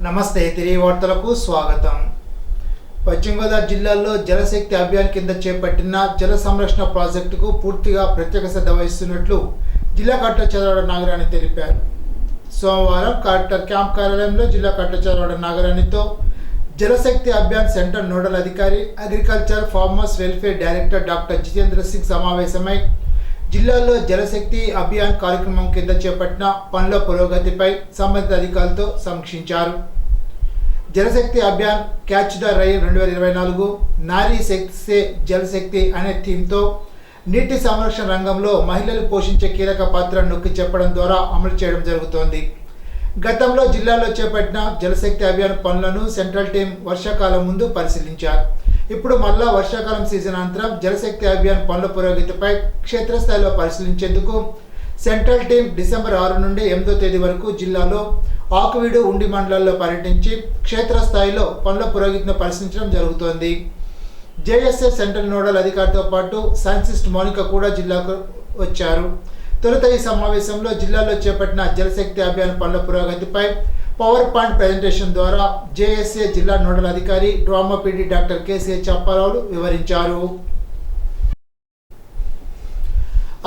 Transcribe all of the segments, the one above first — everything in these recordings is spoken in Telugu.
నమస్తే తిరిగి వార్తలకు స్వాగతం. పశ్చిమ గోదావరి జిల్లాలో జలశక్తి అభియాన్ కింద చేపట్టిన జల సంరక్షణ ప్రాజెక్టుకు పూర్తిగా ప్రత్యేక శ్రద్ధ వహిస్తున్నట్లు జిల్లా కలెక్టర్ చదరవాడ నాగరాణి తెలిపారు. సోమవారం కలెక్టర్ క్యాంప్ కార్యాలయంలో జిల్లా కలెక్టర్ చదరవాడ నాగరాణితో జలశక్తి అభియాన్ సెంటర్ నోడల్ అధికారి, agriculture farmers welfare director doctor Jitendra Singh సమావేశమై జిల్లాలో జలశక్తి అభియాన్ కార్యక్రమం కింద చేపట్టిన పనుల పురోగతిపై సంబంధిత అధికారులతో సమీక్షించారు. జలశక్తి అభియాన్ క్యాచ్ ద రైన్ 2024 నారీ శక్తి జలశక్తి అనే థీమ్తో నీటి సంరక్షణ రంగంలో మహిళలు పోషించే కీలక పాత్రను నొక్కి చెప్పడం ద్వారా అమలు చేయడం జరుగుతోంది. గతంలో జిల్లాలో చేపట్టిన జలశక్తి అభియాన్ పనులను సెంట్రల్ టీం వర్షాకాలం ముందు పరిశీలించారు. ఇప్పుడు మళ్ళా వర్షాకాలం సీజన్ అనంతరం జలశక్తి అభియాన్ పనుల పురోగతిపై క్షేత్రస్థాయిలో పరిశీలించేందుకు సెంట్రల్ టీం డిసెంబర్ 6 నుండి 8వ తేదీ వరకు జిల్లాలో ఆకువీడు, ఉండి మండలాల్లో పర్యటించి క్షేత్రస్థాయిలో పనుల పురోగతిని పరిశీలించడం జరుగుతోంది. జేఎస్ఏ సెంట్రల్ నోడల్ అధికారితో పాటు సైంటిస్ట్ మౌనిక కూడా జిల్లాకు వచ్చారు. తొలుత ఈ సమావేశంలో జిల్లాలో చేపట్టిన జలశక్తి అభియాన్ పనుల పురోగతిపై పవర్ పాయింట్ ప్రెజెంటేషన్ ద్వారా జేఎస్ఏ జిల్లా నోడల్ అధికారి drama PD doctor KCH Apparao వివరించారు.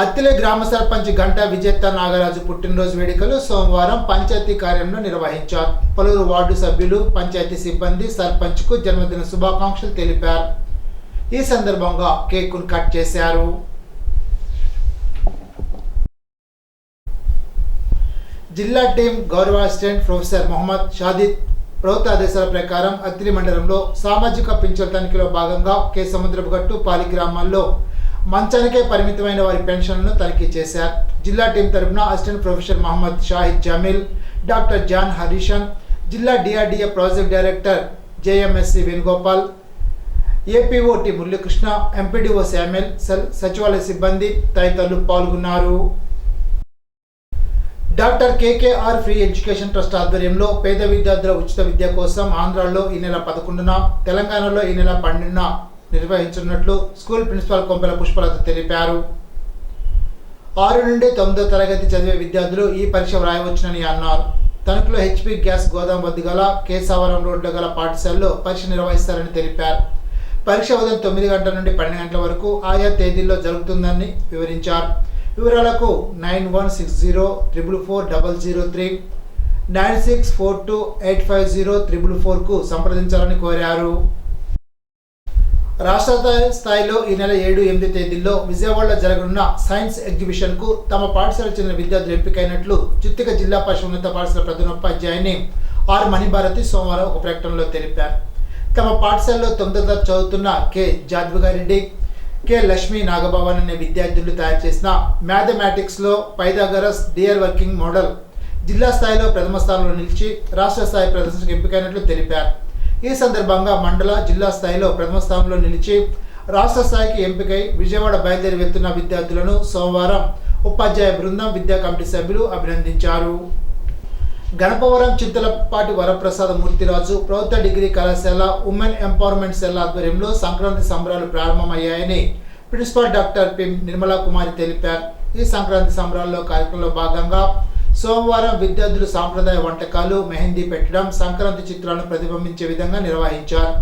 అత్తిలి గ్రామ సర్పంచ్ గంటా విజేత నాగరాజు పుట్టినరోజు వేడుకలు సోమవారం పంచాయతీ కార్యాలయంలో నిర్వహించారు. పలువురు వార్డు సభ్యులు, పంచాయతీ సిబ్బంది సర్పంచ్కు జన్మదిన శుభాకాంక్షలు తెలిపారు. ఈ సందర్భంగా కేక్ను కట్ చేశారు. జిల్లా టీం గౌరవ అసిస్టెంట్ ప్రొఫెసర్ మొహమ్మద్ షాదిద్ ప్రభుత్వ ఆదేశాల ప్రకారం అత్తిలి మండలంలో సామాజిక పింఛన్ తనిఖీలో భాగంగా కే సముద్రపు గట్టు, పాలి గ్రామాల్లో మంచానికే పరిమితమైన వారి పెన్షన్లను తనిఖీ చేశారు. జిల్లా టీం తరఫున assistant professor Mohammed Shahid Jameel, doctor John Harishan, జిల్లా DRDA project director JMSC Venugopal, APO T Muralikrishna, MPDO Samuel, సచివాలయ సిబ్బంది తదితరులు పాల్గొన్నారు. Doctor KKR free education trust ఆధ్వర్యంలో పేద విద్యార్థుల ఉచిత విద్య కోసం ఆంధ్రాలో ఈ నెల 11న, తెలంగాణలో ఈ నెల 12న నిర్వహించనున్నట్లు స్కూల్ ప్రిన్సిపాల్ కొంపెల పుష్పలత తెలిపారు. 6 నుండి 9వ తరగతి చదివే విద్యార్థులు ఈ పరీక్ష వ్రాయవచ్చునని అన్నారు. తణుకులో హెచ్పీ గ్యాస్ గోదాం వద్ద గల కేశవరం రోడ్లో గల పాఠశాలలో పరీక్ష నిర్వహిస్తారని తెలిపారు. పరీక్ష ఉదయం 9 గంటల నుండి 12 గంటల వరకు ఆయా తేదీల్లో జరుగుతుందని వివరించారు. వివరాలకు 9160444003, 9642850444కు సంప్రదించాలని కోరారు. రాష్ట్ర స్థాయిలో ఈ నెల 7, 8 తేదీల్లో విజయవాడలో జరగనున్న సైన్స్ ఎగ్జిబిషన్కు తమ పాఠశాలకు చెందిన విద్యార్థులు ఎంపికైనట్లు చిత్తిక జిల్లా పరిషత్ ఉన్నత పాఠశాల ప్రధానోపాధ్యాయుని ఆర్ మణిభారతి సోమవారం ఒక ప్రకటనలో తెలిపారు. తమ పాఠశాలలో 9వ తరగతి చదువుతున్న కె జాద్విగారెడ్డి, కె లక్ష్మీ నాగభవన్ అనే విద్యార్థులు తయారు చేసిన మ్యాథమెటిక్స్లో పైథాగరస్ డియర్ వర్కింగ్ మోడల్ జిల్లా స్థాయిలో ప్రథమ స్థానంలో నిలిచి రాష్ట్ర స్థాయి ప్రదర్శనకు ఎంపికైనట్లు తెలిపారు. ఈ సందర్భంగా మండల, జిల్లా స్థాయిలో ప్రథమ స్థానంలో నిలిచి రాష్ట్ర స్థాయికి ఎంపికై విజయవాడ బయలుదేరి వెళ్తున్న విద్యార్థులను సోమవారం ఉపాధ్యాయ బృందం, విద్యా కమిటీ సభ్యులు అభినందించారు. గణపవరం చింతలపాటి వరప్రసాద మూర్తిరాజు ప్రభుత్వ డిగ్రీ కళాశాల ఉమెన్ ఎంపవర్మెంట్ సెల్ ఆధ్వర్యంలో సంక్రాంతి సంబరాలు ప్రారంభమయ్యాయని ప్రిన్సిపాల్ డాక్టర్ పి నిర్మలా కుమారి తెలిపారు. ఈ సంక్రాంతి సంబరాల్లో కార్యక్రమంలో భాగంగా సోమవారం విద్యార్థులు సాంప్రదాయ వంటకాలు, మెహందీ పెట్టడం, సంక్రాంతి చిత్రాలను ప్రతిబింబించే విధంగా నిర్వహించారు.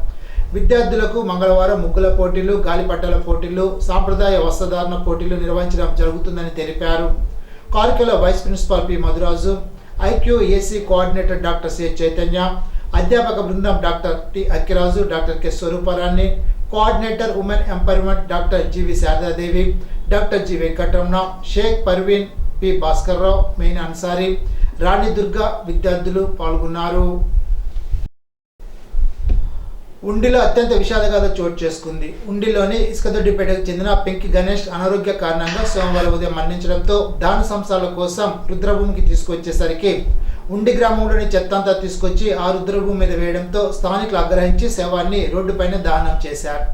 విద్యార్థులకు మంగళవారం ముగ్గుల పోటీలు, గాలిపటాల పోటీలు, సాంప్రదాయ వస్త్రధారణ పోటీలు నిర్వహించడం జరుగుతుందని తెలిపారు. కార్యక్రమంలో vice principal P Madhuraju, IQAC coordinator doctor C Chaitanya, అధ్యాపక బృందం doctor T Akkiraju, doctor K Swarooparani, coordinator women empowerment doctor GV Sharadadevi, doctor G Venkataramana, Sheikh Parveen, P Bhaskar Rao, మెయిన్ అన్సారీ, రాణి దుర్గా విద్యార్థులు పాల్గొన్నారు. ఉండిలో అత్యంత విషాదగాథ చోటు చేసుకుంది. ఉండిలోని ఇసుకదొడ్డిపేటకు చెందిన పెంకి గణేష్ అనారోగ్య కారణంగా సోమవారం ఉదయం మరణించడంతో దాన సంస్థల కోసం రుద్రభూమికి తీసుకొచ్చేసరికి ఉండి గ్రామంలోని చెత్తంతా తీసుకొచ్చి ఆ రుద్రభూమి మీద వేయడంతో స్థానికులు ఆగ్రహించి శవాన్ని రోడ్డుపైన దహనం చేశారు.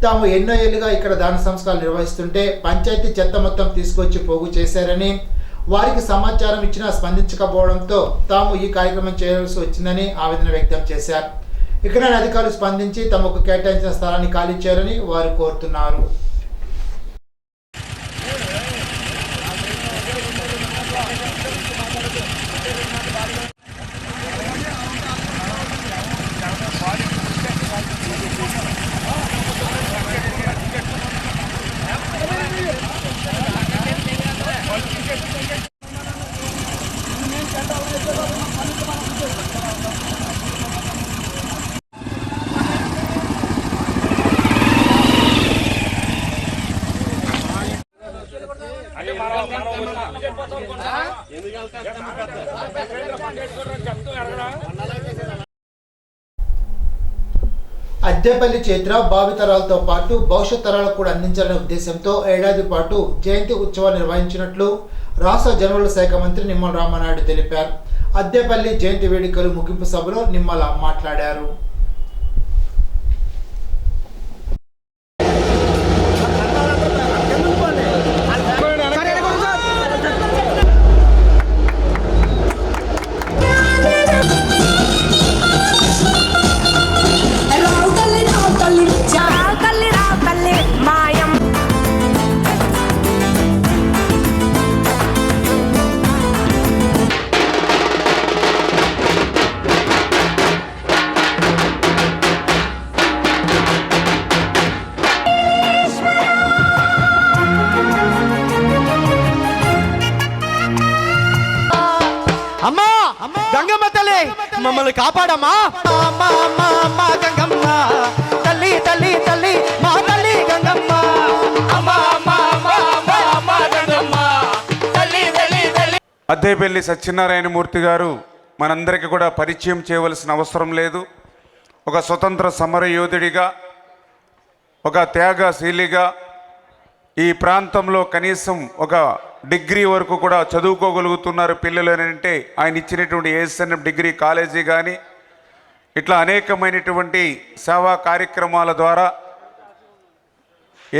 తాము ఎన్నో ఏళ్లుగా ఇక్కడ దాన సంస్కారాలు నిర్వహిస్తుంటే పంచాయతీ చెత్త మొత్తం తీసుకొచ్చి పోగు చేశారని, వారికి సమాచారం ఇచ్చినా స్పందించకపోవడంతో తాము ఈ కార్యక్రమం చేయాల్సి వచ్చిందని ఆవేదన వ్యక్తం చేశారు. ఇకనైనా అధికారులు స్పందించి తమకు కేటాయించిన స్థలాన్ని ఖాళీ చేయాలని వారు కోరుతున్నారు. అద్దెపల్లి చైత్ర భావితరాలతో పాటు భవిష్యత్ తరాలకు కూడా అందించాలనే ఉద్దేశంతో ఏడాది పాటు జయంతి ఉత్సవాలు నిర్వహించినట్లు రాష్ట్ర జనవరుల శాఖ మంత్రి నిమ్మల రామానాయుడు తెలిపారు. అద్దెపల్లి జయంతి వేడుకలు ముగింపు సభలో నిమ్మల మాట్లాడారు. అమ్మా గంగమ్మ తల్లి మమ్మల్ని కాపాడమ్మా. గంగమ్మ తల్లి తల్లి తల్లి మా తల్లి గంగమ్మ. అద్దెపల్లి సత్యనారాయణమూర్తి గారు మనందరికీ కూడా పరిచయం చేయవలసిన అవసరం లేదు. ఒక స్వతంత్ర సమర యోధుడిగా, ఒక త్యాగశీలిగా, ఈ ప్రాంతంలో కనీసం ఒక డిగ్రీ వరకు కూడా చదువుకోగలుగుతున్నారు పిల్లలు అని అంటే ఆయన ఇచ్చినటువంటి ఏఎస్ఎన్ఎం డిగ్రీ కాలేజీ కానీ ఇట్లా అనేకమైనటువంటి సేవా కార్యక్రమాల ద్వారా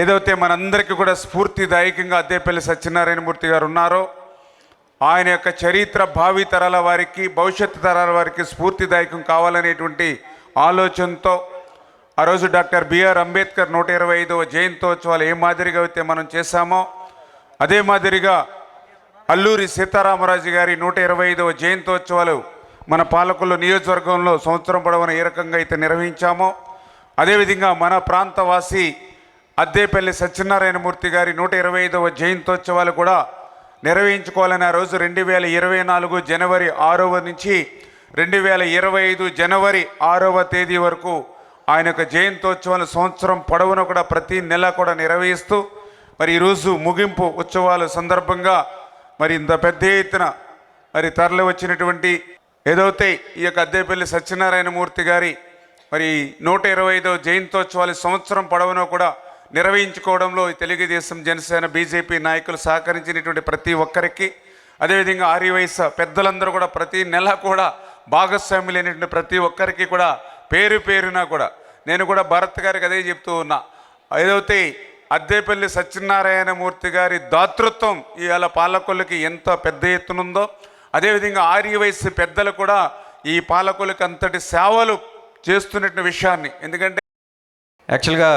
ఏదైతే మనందరికీ కూడా స్ఫూర్తిదాయకంగా అద్దెపల్లి సత్యనారాయణమూర్తి గారు ఉన్నారో ఆయన యొక్క చరిత్ర భావి తరాల వారికి, భవిష్యత్తు తరాల వారికి స్ఫూర్తిదాయకం కావాలనేటువంటి ఆలోచనతో ఆ రోజు డాక్టర్ బిఆర్ అంబేద్కర్ 125వ జయంతోత్సవాలు ఏ మాదిరిగా అయితే మనం చేశామో అదే మాదిరిగా అల్లూరి సీతారామరాజు గారి 125వ జయంతోత్సవాలు మన పాలకొల్లు నియోజకవర్గంలో సంవత్సరం పొడవునా ఏ రకంగా అయితే నిర్వహించామో అదేవిధంగా మన ప్రాంతవాసి అద్దెపల్లి సత్యనారాయణమూర్తి గారి 125వ జయంతోత్సవాలు కూడా నిర్వహించుకోవాలని ఆ రోజు 2024 జనవరి 6వ నుంచి 2025 జనవరి 6వ తేదీ వరకు ఆయన యొక్క జయంతోత్సవాలు సంవత్సరం పొడవునా కూడా ప్రతి నెల కూడా నిర్వహిస్తూ మరి ఈరోజు ముగింపు ఉత్సవాల సందర్భంగా మరి ఇంత పెద్ద ఎత్తున మరి తరలి వచ్చినటువంటి ఏదైతే ఈ యొక్క అద్దెపల్లి సత్యనారాయణమూర్తి గారి మరి 125వ జయంతోత్సవాలు సంవత్సరం పొడవునా కూడా నిర్వహించుకోవడంలో తెలుగుదేశం, జనసేన, బీజేపీ నాయకులు సహకరించినటువంటి ప్రతి ఒక్కరికి, అదేవిధంగా ఆర్యవైశ్య పెద్దలందరూ కూడా ప్రతి నెల కూడా భాగస్వాములైనటువంటి ప్రతి ఒక్కరికి కూడా పేరు పేరున కూడా నేను కూడా భరత్ గారికి అదే చెప్తూ ఉన్నా. ఏదైతే అద్దెపల్లి సత్యనారాయణమూర్తి గారి దాతృత్వం ఇవాళ పాలకొల్లుకి ఎంత పెద్ద ఎత్తునుందో అదేవిధంగా ఆర్యవైశ్య పెద్దలు కూడా ఈ పాలకొల్లుకి అంతటి సేవలు చేస్తున్న విషయాన్ని, ఎందుకంటే యాక్చువల్గా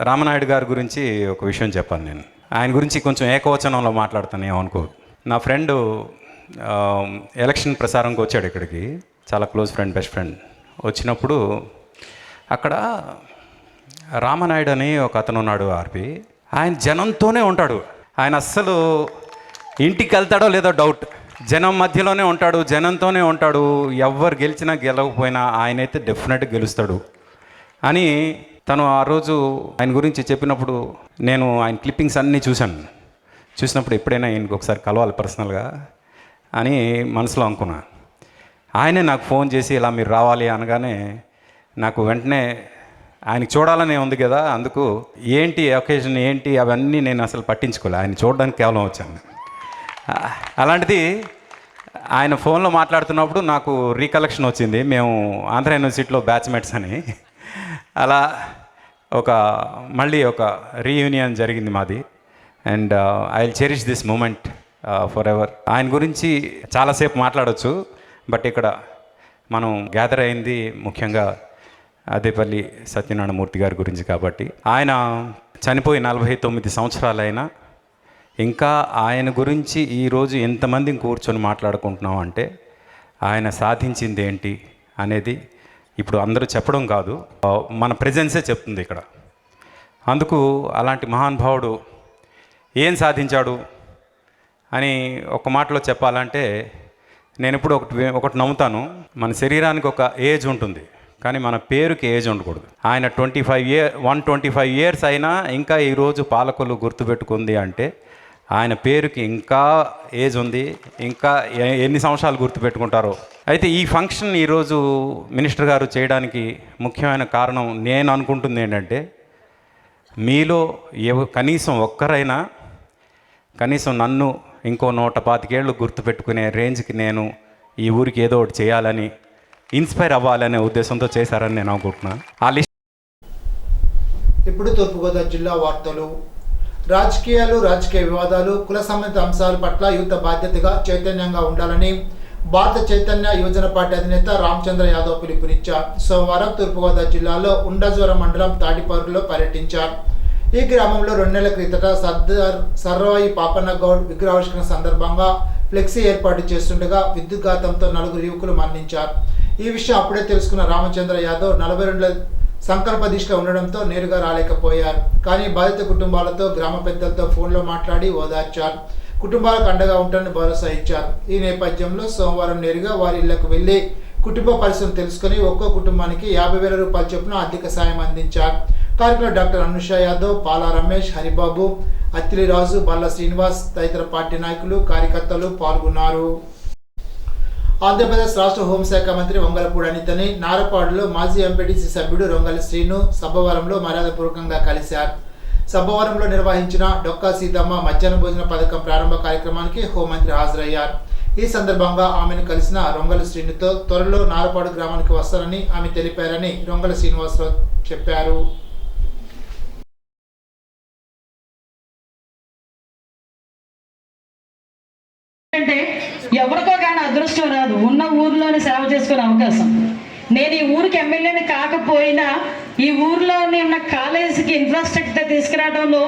రామనాయుడు గారి గురించి ఒక విషయం చెప్పాను. నేను ఆయన గురించి కొంచెం ఏకవచనంలో మాట్లాడతాను, ఏమనుకో. నా ఫ్రెండు ఎలక్షన్ ప్రసారంకి వచ్చాడు ఇక్కడికి, చాలా క్లోజ్ ఫ్రెండ్, బెస్ట్ ఫ్రెండ్. వచ్చినప్పుడు అక్కడ రామనాయుడు అని ఒక అతను ఉన్నాడు ఆర్పి. ఆయన జనంతోనే ఉంటాడు. ఆయన అస్సలు ఇంటికి వెళ్తాడో లేదో డౌట్. జనం మధ్యలోనే ఉంటాడు, జనంతోనే ఉంటాడు. ఎవరు గెలిచినా గెలవకపోయినా ఆయనైతే డెఫినెట్గా గెలుస్తాడు అని తను ఆ రోజు ఆయన గురించి చెప్పినప్పుడు నేను ఆయన క్లిప్పింగ్స్ అన్నీ చూసినప్పుడు ఎప్పుడైనా ఆయనకు ఒకసారి కలవాలి పర్సనల్గా అని మనసులో అనుకున్నా. ఆయనే నాకు ఫోన్ చేసి ఇలా మీరు రావాలి అనగానే నాకు వెంటనే ఆయనకి చూడాలనే ఉంది కదా, అందుకు ఏంటి ఒకేజన్ ఏంటి అవన్నీ నేను అసలు పట్టించుకోలే. ఆయన చూడడానికి కేవలం వచ్చాను. అలాంటిది ఆయన ఫోన్లో మాట్లాడుతున్నప్పుడు నాకు రీకలెక్షన్ వచ్చింది. మేము ఆంధ్ర యూనివర్సిటీలో బ్యాచ్మేట్స్ అని. అలా మళ్ళీ ఒక రీయూనియన్ జరిగింది మాది. And I will cherish this moment forever. ఆయన గురించి చాలాసేపు మాట్లాడవచ్చు, బట్ ఇక్కడ మనం గ్యాదర్ అయింది ముఖ్యంగా అద్దెపల్లి సత్యనారాయణమూర్తి గారి గురించి కాబట్టి. ఆయన చనిపోయి 49 సంవత్సరాలైనా ఇంకా ఆయన గురించి ఈరోజు ఎంతమందిని కూర్చొని మాట్లాడుకుంటున్నాం అంటే ఆయన సాధించింది ఏంటి అనేది ఇప్పుడు అందరూ చెప్పడం కాదు, మన ప్రెజెన్సే చెప్తుంది ఇక్కడ. అందుకు అలాంటి మహానుభావుడు ఏం సాధించాడు అని ఒక మాటలో చెప్పాలంటే నేను ఇప్పుడు ఒకటి నమ్ముతాను. మన శరీరానికి ఒక ఏజ్ ఉంటుంది, కానీ మన పేరుకి ఏజ్ ఉండకూడదు. ఆయన 125 ఇయర్స్ అయినా ఇంకా ఈరోజు పాలకొల్లు గుర్తుపెట్టుకుంది అంటే ఆయన పేరుకి ఇంకా ఏజ్ ఉంది. ఇంకా ఎన్ని సంవత్సరాలు గుర్తుపెట్టుకుంటారో. అయితే ఈ ఫంక్షన్ ఈరోజు మినిస్టర్ గారు చేయడానికి ముఖ్యమైన కారణం నేను అనుకుంటుంది ఏంటంటే, మీలో కనీసం ఒక్కరైనా కనీసం నన్ను ఇంకో 125 ఏళ్ళు గుర్తుపెట్టుకునే రేంజ్కి నేను ఈ ఊరికి ఏదో ఒకటి చేయాలని, ఇన్స్పైర్ అవ్వాలనే ఉద్దేశంతో చేశారని నేను అనుకుంటున్నాను. ఆ లిస్ట్. ఇప్పుడు తూర్పుగోదావరి జిల్లా వార్తలు. రాజకీయ వివాదాలు, కుల సంబంధిత అంశాల పట్ల యువత బాధ్యతగా చైతన్యంగా ఉండాలని భారత చైతన్య యువజన పార్టీ అధినేత రామచంద్ర యాదవ్ పిలుపునిచ్చారు. సోమవారం తూర్పుగోదావరి జిల్లాలో ఉండజ్వరం మండలం తాటిపర్రులో పర్యటించారు. ఈ గ్రామంలో 2 నెలల క్రితట సర్దార్ సర్వాయి పాపన్న గౌడ్ విగ్రహావిష్కరణ సందర్భంగా ఫ్లెక్సీ ఏర్పాటు చేస్తుండగా విద్యుద్ఘాతంతో 4 యువకులు మరణించారు. ఈ విషయం అప్పుడే తెలుసుకున్న రామచంద్ర యాదవ్ 42 సంకల్ప దిశలో ఉండడంతో నేరుగా రాలేకపోయారు. కానీ బాధిత కుటుంబాలతో గ్రామ పెద్దలతో ఫోన్లో మాట్లాడి ఓదార్చారు. కుటుంబాలకు అండగా ఉంటారని భరోసా ఇచ్చారు. ఈ నేపథ్యంలో సోమవారం నేరుగా వారి ఇళ్లకు వెళ్లి కుటుంబ పరిస్థితులు తెలుసుకుని ఒక్కో కుటుంబానికి 50,000 రూపాయల చొప్పున ఆర్థిక సాయం అందించారు. కార్యక్రమంలో డాక్టర్ అనుష యాదవ్, పాలా రమేష్, హరిబాబు, అత్తిలిరాజు, బల్ల శ్రీనివాస్ తదితర పార్టీ నాయకులు, కార్యకర్తలు పాల్గొన్నారు. ఆంధ్రప్రదేశ్ రాష్ట్ర హోంశాఖ మంత్రి వంగలపూడి అనితని నారపాడులో మాజీ ఎంపీటీసీ సభ్యుడు రొంగలి శ్రీను సభవరంలో మర్యాదపూర్వకంగా కలిశారు. సభవరంలో నిర్వహించిన డొక్కా సీతమ్మ మధ్యాహ్న భోజన పథకం ప్రారంభ కార్యక్రమానికి హోంమంత్రి హాజరయ్యారు. ఈ సందర్భంగా ఆమెను కలిసిన రొంగలి శ్రీనుతో త్వరలో నారపాడు గ్రామానికి వస్తారని ఆమె తెలిపారని రొంగలి శ్రీనివాసరావు చెప్పారు. అంటే ఎవరికో కానీ అదృష్టం రాదు, ఉన్న ఊర్లోనే సేవ చేసుకునే అవకాశం. నేను ఈ ఊరికి ఎమ్మెల్యేని కాకపోయినా ఈ ఊర్లోని ఉన్న కాలేజీకి ఇన్ఫ్రాస్ట్రక్చర్ తీసుకురావడంలో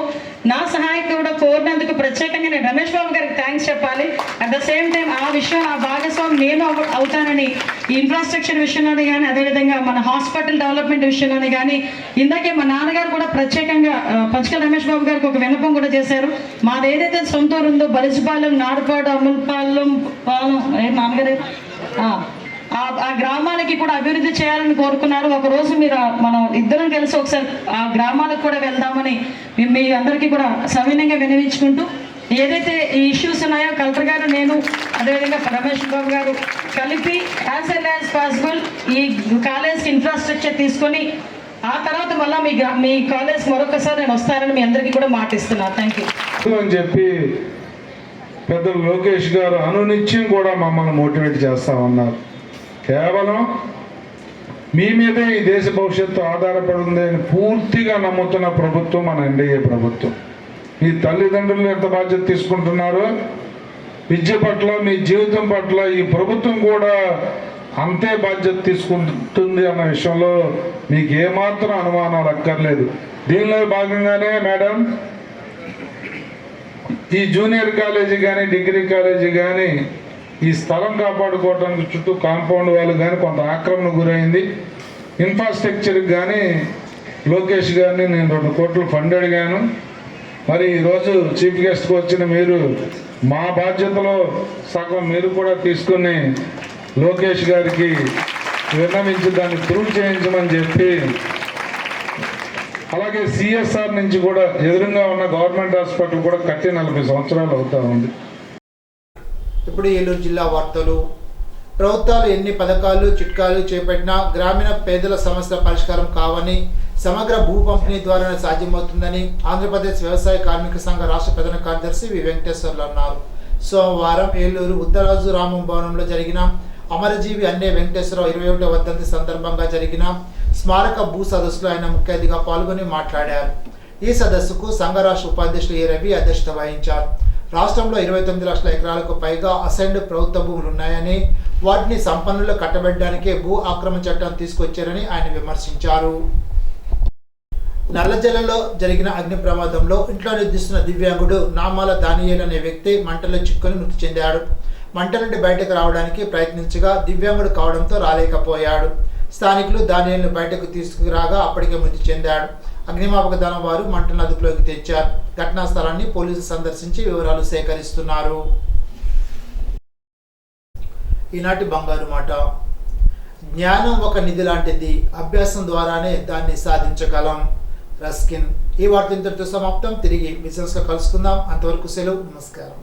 నా సహాయం కూడా కోరినందుకు ప్రత్యేకంగా నేను రమేష్ బాబు గారికి థ్యాంక్స్ చెప్పాలి. అట్ ద సేమ్ టైం ఆ విషయం ఆ భాగస్వామి నేను అవుతానని ఈ ఇన్ఫ్రాస్ట్రక్చర్ విషయంలోనే కానీ, అదేవిధంగా మన హాస్పిటల్ డెవలప్మెంట్ విషయంలోనే కానీ, ఇందాకే మా నాన్నగారు కూడా ప్రత్యేకంగా పంచకల్ రమేష్ బాబు గారికి ఒక విన్నపం కూడా చేశారు. మాది ఏదైతే సొంత ఊరు ఉందో బలిజిపాలెం, నారపాడు, అమలపాలెం నాన్నగారు ఆ గ్రామాలకి కూడా అభివృద్ధి చేయాలని కోరుకున్నారు. ఒకరోజు మీరు మనం ఇద్దరం కలిసి ఒకసారి ఆ గ్రామాలకు కూడా వెళ్దామని మీ అందరికీ కూడా సవినయంగా వినవించుకుంటూ, ఏదైతే ఈ ఇష్యూస్ ఉన్నాయో కలెక్టర్ గారు, నేను, అదేవిధంగా రమేష్ బాబు గారు కలిపి యాజ్ ఎల్ యాజ్ పాసిబుల్ ఈ కాలేజ్కి ఇన్ఫ్రాస్ట్రక్చర్ తీసుకొని ఆ తర్వాత మళ్ళీ మీ కాలేజ్ మరొకసారి నేను వస్తానని మీ అందరికీ కూడా మాటిస్తున్నాను. థ్యాంక్ యూ అని చెప్పి పెద్దలు లోకేష్ గారు అనునిత్యం కూడా మమ్మల్ని మోటివేట్ చేస్తా ఉన్నారు. కేవలం మీ మీదే ఈ దేశ భవిష్యత్తు ఆధారపడి ఉంది అని పూర్తిగా నమ్ముతున్న ప్రభుత్వం మన ఎన్డీఏ ప్రభుత్వం. మీ తల్లిదండ్రులు ఎంత బాధ్యత తీసుకుంటున్నారో విద్య పట్ల, మీ జీవితం పట్ల ఈ ప్రభుత్వం కూడా అంతే బాధ్యత తీసుకుంటుంది అన్న విషయంలో మీకు ఏమాత్రం అనుమానాలు అక్కర్లేదు. దీనిలో భాగంగానే మేడం ఈ జూనియర్ కాలేజీ కానీ, డిగ్రీ కాలేజీ కానీ ఈ స్థలం కాపాడుకోవడానికి చుట్టూ కాంపౌండ్ వాళ్ళు కానీ కొంత ఆక్రమణ గురైంది. ఇన్ఫ్రాస్ట్రక్చర్కి కానీ లోకేష్ గారిని నేను 2 కోట్లు ఫండ్ అడిగాను. మరి ఈరోజు చీఫ్ గెస్ట్కి వచ్చిన మీరు మా బాధ్యతలో సగం మీరు కూడా తీసుకుని లోకేష్ గారికి విన్నవించి దాన్ని ప్రూవ్ చేయించమని చెప్పి, అలాగే సిఎస్ఆర్ నుంచి కూడా ఎదురుగా ఉన్న గవర్నమెంట్ హాస్పిటల్ కూడా కట్టి 40 సంవత్సరాలు అవుతా ఉంది. ఇప్పుడు ఏలూరు జిల్లా వార్తలు. ప్రభుత్వాలు ఎన్ని పథకాలు, చిట్కాలు చేపట్టినా గ్రామీణ పేదల సమస్యల పరిష్కారం కావని, సమగ్ర భూ పంపిణీ ద్వారానే సాధ్యమవుతుందని ఆంధ్రప్రదేశ్ వ్యవసాయ కార్మిక సంఘ రాష్ట్ర ప్రధాన కార్యదర్శి వి వెంకటేశ్వర్లు అన్నారు. సోమవారం ఏలూరు ఉద్దరాజు రామం భవనంలో జరిగిన అమరజీవి అన్నే వెంకటేశ్వరరావు 21వ వర్ధంతి సందర్భంగా జరిగిన స్మారక భూ సదస్సులో ఆయన ముఖ్య అతిథిగా పాల్గొని మాట్లాడారు. ఈ సదస్సుకు సంఘ రాష్ట్ర ఉపాధ్యక్షులు ఏ రవి అధ్యక్షత వహించారు. రాష్ట్రంలో 29 లక్షల ఎకరాలకు పైగా అసైన్డ్ ప్రభుత్వ భూములు ఉన్నాయని, వాటిని సంపన్నులు కట్టబెట్టడానికే భూ ఆక్రమణ చట్టం తీసుకొచ్చారని ఆయన విమర్శించారు. నల్లజల్లలో జరిగిన అగ్ని ప్రమాదంలో ఇంట్లో నిద్రిస్తున్న దివ్యాంగుడు నామాల దానియేల్ అనే వ్యక్తి మంటల్లో చిక్కుని మృతి చెందాడు. మంట నుండి బయటకు రావడానికి ప్రయత్నించగా దివ్యాంగుడు కావడంతో రాలేకపోయాడు. స్థానికులు దానియేల్ను బయటకు తీసుకురాగా అప్పటికే మృతి చెందాడు. అగ్నిమాపక దళం వారు మంటను అదుపులోకి తెచ్చారు. ఘటనా స్థలాన్ని పోలీసులు సందర్శించి వివరాలు సేకరిస్తున్నారు. ఈనాటి బంగారు మాట. జ్ఞానం ఒక నిధి లాంటిది, అభ్యాసం ద్వారానే దాన్ని సాధించగలం. రస్కిన్. ఈ వార్త ఇంతటితో సమాప్తం. తిరిగి బిజినెస్లో కలుసుకుందాం. అంతవరకు సెలవు. నమస్కారం.